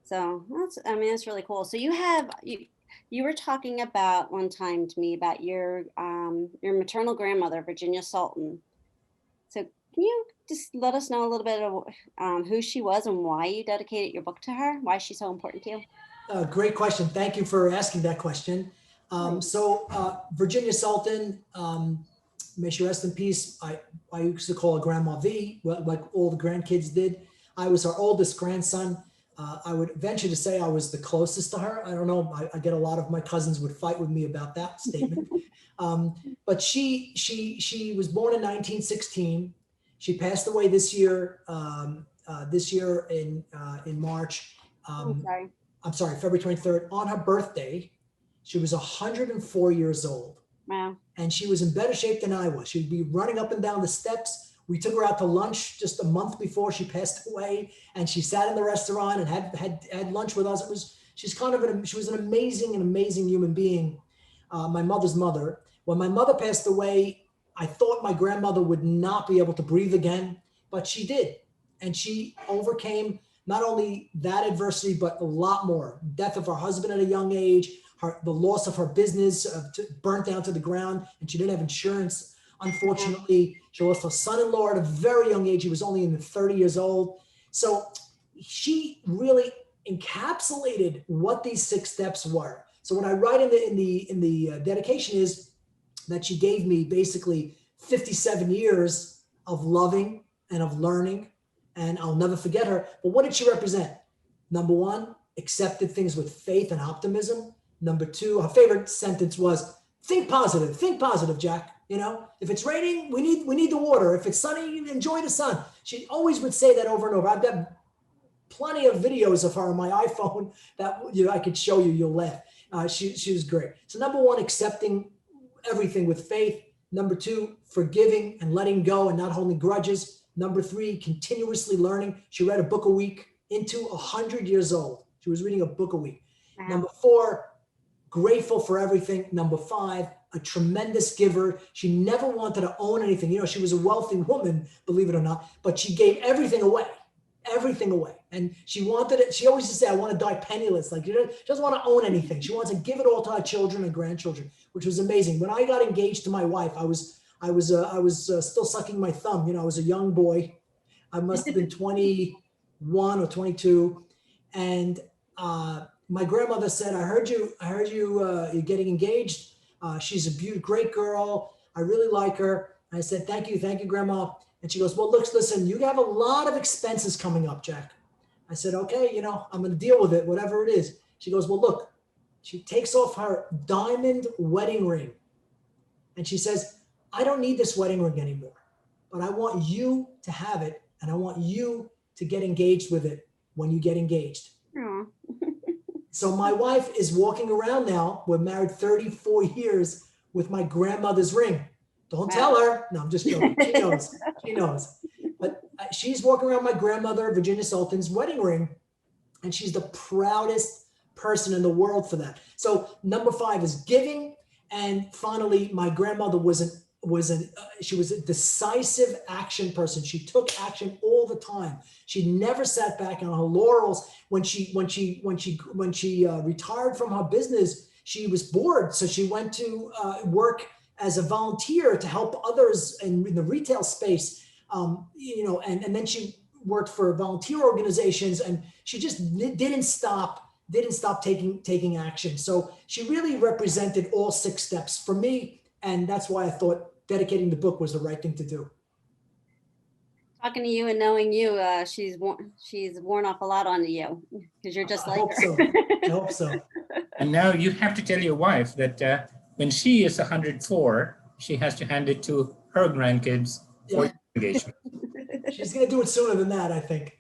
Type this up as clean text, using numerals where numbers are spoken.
So that's, I mean, that's really cool. So you were talking about one time to me about your maternal grandmother, Virginia Sultan. So can you just let us know a little bit of who she was and why you dedicated your book to her? Why she's so important to you? Great question. Thank you for asking that question. Right. Virginia Sultan, may she rest in peace. I used to call her Grandma V, like all the grandkids did. I was her oldest grandson. I would venture to say I was the closest to her. I don't know. I get a lot of my cousins would fight with me about that statement. But she was born in 1916. She passed away this year in March. I'm Um, sorry. I'm sorry, February 23rd, on her birthday. She was 104 years old, Wow. and she was in better shape than I was. She'd be running up and down the steps. We took her out to lunch just a month before she passed away, and she sat in the restaurant and had lunch with us. She was an amazing human being. My mother's mother. When my mother passed away, I thought my grandmother would not be able to breathe again, but she did, and she overcame not only that adversity, but a lot more. Death of her husband at a young age, the loss of her business burnt down to the ground, and she didn't have insurance. Unfortunately, she lost her son-in-law at a very young age. He was only in the 30 years old. So she really encapsulated what these 6 steps were. So what I write in the dedication is that she gave me basically 57 years of loving and of learning, and I'll never forget her. But what did she represent? Number 1, accepted things with faith and optimism. Number 2, her favorite sentence was, think positive, Jack. You know, if it's raining, we need the water. If it's sunny, enjoy the sun. She always would say that over and over. I've got plenty of videos of her on my iPhone that I could show you. You'll laugh. She was great. So number 1, accepting everything with faith. Number 2, forgiving and letting go and not holding grudges. Number 3, continuously learning. She read a book a week into 100 years old. She was reading a book a week. Wow. Number 4, grateful for everything. Number 5, a tremendous giver. She never wanted to own anything. You know, she was a wealthy woman, believe it or not, but she gave everything away. And she wanted it. She always used to say, I want to die penniless. Like, she doesn't want to own anything. She wants to give it all to her children and grandchildren, which was amazing. When I got engaged to my wife, I was still sucking my thumb. You know, I was a young boy. I must have been 21 or 22. And my grandmother said, I heard you're getting engaged. She's a great girl. I really like her. And I said, thank you, Grandma. And she goes, well, listen, you have a lot of expenses coming up, Jack. I said, okay, you know, I'm going to deal with it, whatever it is. She goes, well, look, she takes off her diamond wedding ring. And she says, I don't need this wedding ring anymore, but I want you to have it. And I want you to get engaged with it when you get engaged. Aww. So my wife is walking around now. We're married 34 years with my grandmother's ring. Don't tell her. No, I'm just joking. She knows. She knows. But she's walking around my grandmother, Virginia Sultan's wedding ring, and she's the proudest person in the world for that. So number 5 is giving. And finally, my grandmother she was a decisive action person. She took action all the time. She never sat back on her laurels. When she retired from her business, she was bored. So she went to work as a volunteer to help others in the retail space, you know, and then she worked for volunteer organizations, and she just didn't stop taking action. So she really represented all 6 steps for me, and that's why I thought dedicating the book was the right thing to do. Talking to you and knowing you, she's worn off a lot onto you because you're just like her. I hope so. And now you have to tell your wife that when she is 104, she has to hand it to her grandkids for engagement. She's going to do it sooner than that, I think.